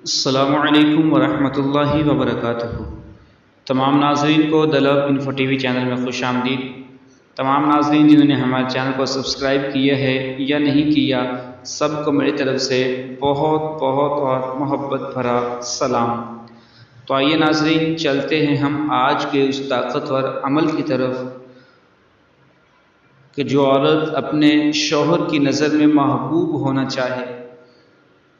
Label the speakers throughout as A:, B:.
A: السلام علیکم ورحمۃ اللہ وبرکاتہ۔ تمام ناظرین کو دی لو انفو ٹی وی چینل میں خوش آمدید۔ تمام ناظرین جنہوں نے ہمارے چینل کو سبسکرائب کیا ہے یا نہیں کیا، سب کو میری طرف سے بہت بہت اور محبت بھرا سلام۔ تو آئیے ناظرین، چلتے ہیں ہم آج کے اس طاقتور عمل کی طرف کہ جو عورت اپنے شوہر کی نظر میں محبوب ہونا چاہے۔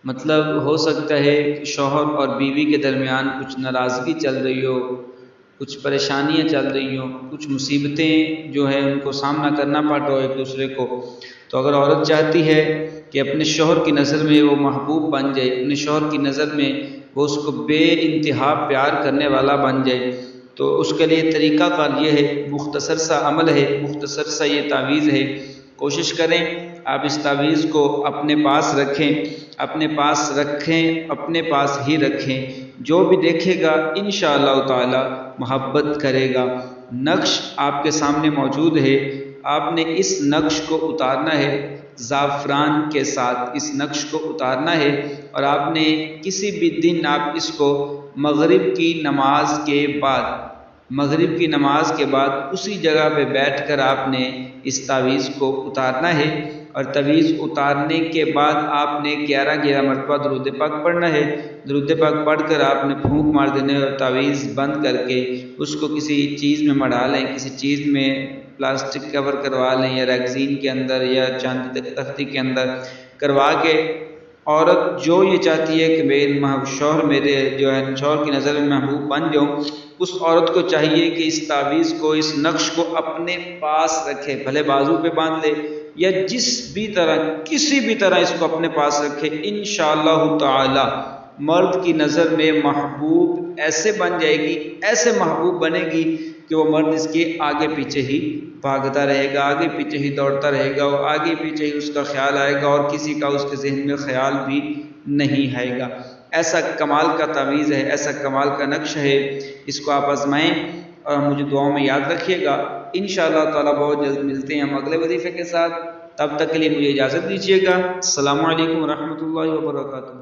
A: مطلب ہو سکتا ہے کہ شوہر اور بیوی کے درمیان کچھ ناراضگی چل رہی ہو، کچھ پریشانیاں چل رہی ہوں، کچھ مصیبتیں جو ہے ان کو سامنا کرنا پڑ رہا ہو ایک دوسرے کو۔ تو اگر عورت چاہتی ہے کہ اپنے شوہر کی نظر میں وہ محبوب بن جائے، اپنے شوہر کی نظر میں وہ اس کو بے انتہا پیار کرنے والا بن جائے، تو اس کے لیے طریقہ کار یہ ہے، مختصر سا عمل ہے، مختصر سا یہ تعویذ ہے۔ کوشش کریں آپ اس تعویذ کو اپنے پاس رکھیں، اپنے پاس ہی رکھیں۔ جو بھی دیکھے گا انشاءاللہ تعالی محبت کرے گا۔ نقش آپ کے سامنے موجود ہے، آپ نے اس نقش کو اتارنا ہے زعفران کے ساتھ، اس نقش کو اتارنا ہے، اور آپ نے کسی بھی دن آپ اس کو مغرب کی نماز کے بعد اسی جگہ پہ بیٹھ کر آپ نے اس تعویذ کو اتارنا ہے، اور تعویذ اتارنے کے بعد آپ نے 11 مرتبہ درود پاک پڑھنا ہے۔ درود پاک پڑھ کر آپ نے پھونک مار دینا ہے، اور تعویذ بند کر کے اس کو کسی چیز میں مڑا لیں، کسی چیز میں پلاسٹک کور کروا لیں، یا ریگزین کے اندر یا چاندی تختی کے اندر کروا کے، عورت جو یہ چاہتی ہے کہ شوہر میرے جو ہے شوہر کی نظر میں محبوب بن جاؤں، اس عورت کو چاہیے کہ اس تعویذ کو، اس نقش کو اپنے پاس رکھے، بھلے بازو پہ باندھ لے یا کسی بھی طرح اس کو اپنے پاس رکھے۔ انشاءاللہ تعالی مرد کی نظر میں محبوب ایسے بن جائے گی، ایسے محبوب بنے گی کہ وہ مرد اس کے آگے پیچھے ہی بھاگتا رہے گا، آگے پیچھے ہی دوڑتا رہے گا، اور آگے پیچھے ہی اس کا خیال آئے گا، اور کسی کا اس کے ذہن میں خیال بھی نہیں آئے گا۔ ایسا کمال کا تعویذ ہے، ایسا کمال کا نقش ہے، اس کو آپ آزمائیں اور مجھے دعاؤں میں یاد رکھیے گا۔ انشاءاللہ تعالی بہت جلد ملتے ہیں ہم اگلے وظیفے کے ساتھ، تب تک کے لیے مجھے اجازت دیجیے گا۔ السلام علیکم ورحمۃ اللہ وبرکاتہ۔